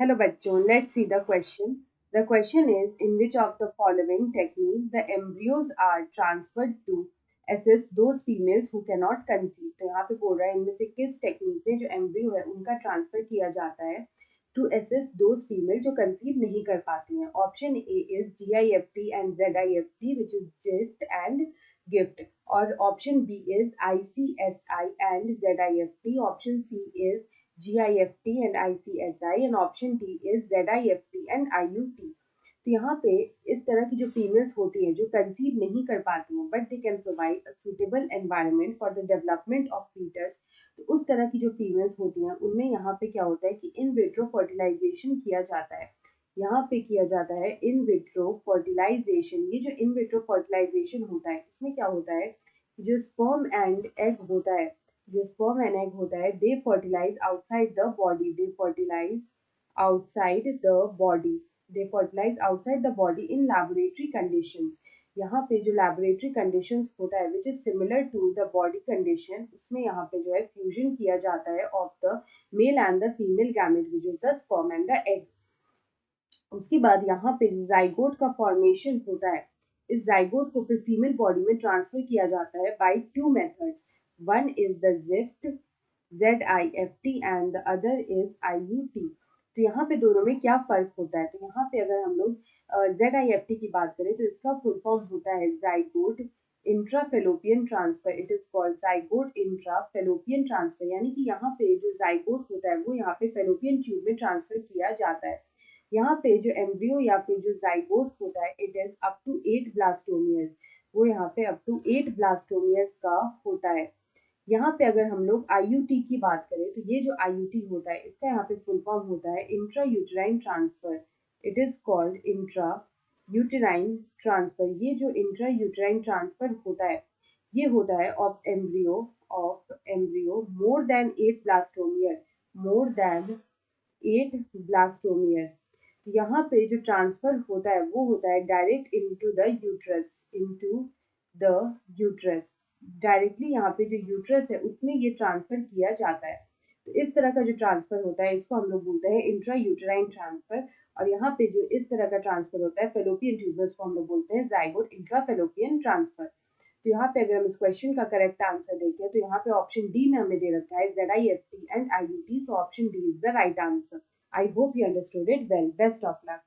Hello bachcho, let's see the question. The question is, in which of the following techniques the embryos are transferred to assist those females who cannot conceive? तो यहाँ पे बोल रहा है इनमें से किस टेक्निक में जो एम्ब्रियो है उनका ट्रांसफर किया जाता है टू असिस्ट दोज फीमेल जो कंसीव नहीं कर पाती हैं. Option A is GIFT and ZIFT which is ZIFT and GIFT, और option B is ICSI and ZIFT. Option C is GIFT and ICSI and option D is ZIFT and IUT. तो यहाँ पे इस तरह की जो फीमेल्स होती हैं जो कंसीव नहीं कर पाती हैं but they can provide a suitable environment for the development of foetus, तो उस तरह की जो फीमेल्स होती हैं उनमें यहाँ पे क्या होता है कि इन विट्रो फर्टिलाइजेशन किया जाता है. यहाँ पे किया जाता है इन विट्रो फर्टिलाइजेशन. ये जो इन विट्रो फर्टिलाइजेशन होता है इसमें क्या होता है, जो स्पर्म एंड एग होता है, जो स्पर्म एंड एग होता है they fertilize outside the body, they fertilize outside the body, they fertilize outside the body in laboratory conditions. यहाँ पे जो लैबोरेटरी कंडीशंस होता है which is similar to the body condition, उसमें यहाँ पे जो है फ्यूजन किया जाता है of the male and the female gamete which is the sperm and the egg. उसके बाद यहाँ पे जो जाइगोट का फॉर्मेशन होता है, इस जाइगोट को फिर फीमेल बॉडी में ट्रांसफर किया जाता है by two methods. One is the gift ZIFT and the other is IUT. तो यहाँ पे दोनों में क्या फर्क होता है, तो यहाँ पे अगर हम लोग ZIFT की बात करें तो इसका फुल फॉर्म होता है zygote intrafallopian transfer. It is called zygote intrafallopian transfer, यानी कि यहाँ पे जो जाइगोट होता है वो यहाँ पे फेलोपियन ट्यूब में ट्रांसफर किया जाता है. यहाँ पे जो एम्ब्रियो या फिर जो जाइगोट होता है it is up to 8 blastomeres, वो यहाँ पे अप टू 8 ब्लास्टोमियर्स का होता है. यहाँ पे अगर हम लोग IUT की बात करें तो ये जो IUT होता है इसका यहाँ पे फुल फॉर्म होता है intra uterine transfer. It is called intra uterine transfer. ये जो इंट्रा यूटेराइन ट्रांसफर होता है ये होता है of embryo more than 8 blastomere, more than 8 blastomere. यहाँ पे जो ट्रांसफर होता है वो होता है direct into the uterus, into the uterus. Directly यहाँ पे जो यूट्रस है उसमें ये ट्रांसफर किया जाता है. तो इस तरह का जो ट्रांसफर होता है इसको हम लोग बोलते हैं इंट्रा यूटेराइन ट्रांसफर. और यहाँ पे जो इस तरह का ट्रांसफर होता है फेलोपियन ट्यूबर्स को हम लोग बोलते हैं जाइगोट इंट्राफेलोपियन ट्रांसफर. तो यहाँ पे अगर हम इस क्वेश्चन का करेक्ट आंसर देखें तो यहाँ पे ऑप्शन डी में हमें दे रखा है ZIFT and IUT. So option D is the right answer. I hope you understood it well. Best of luck.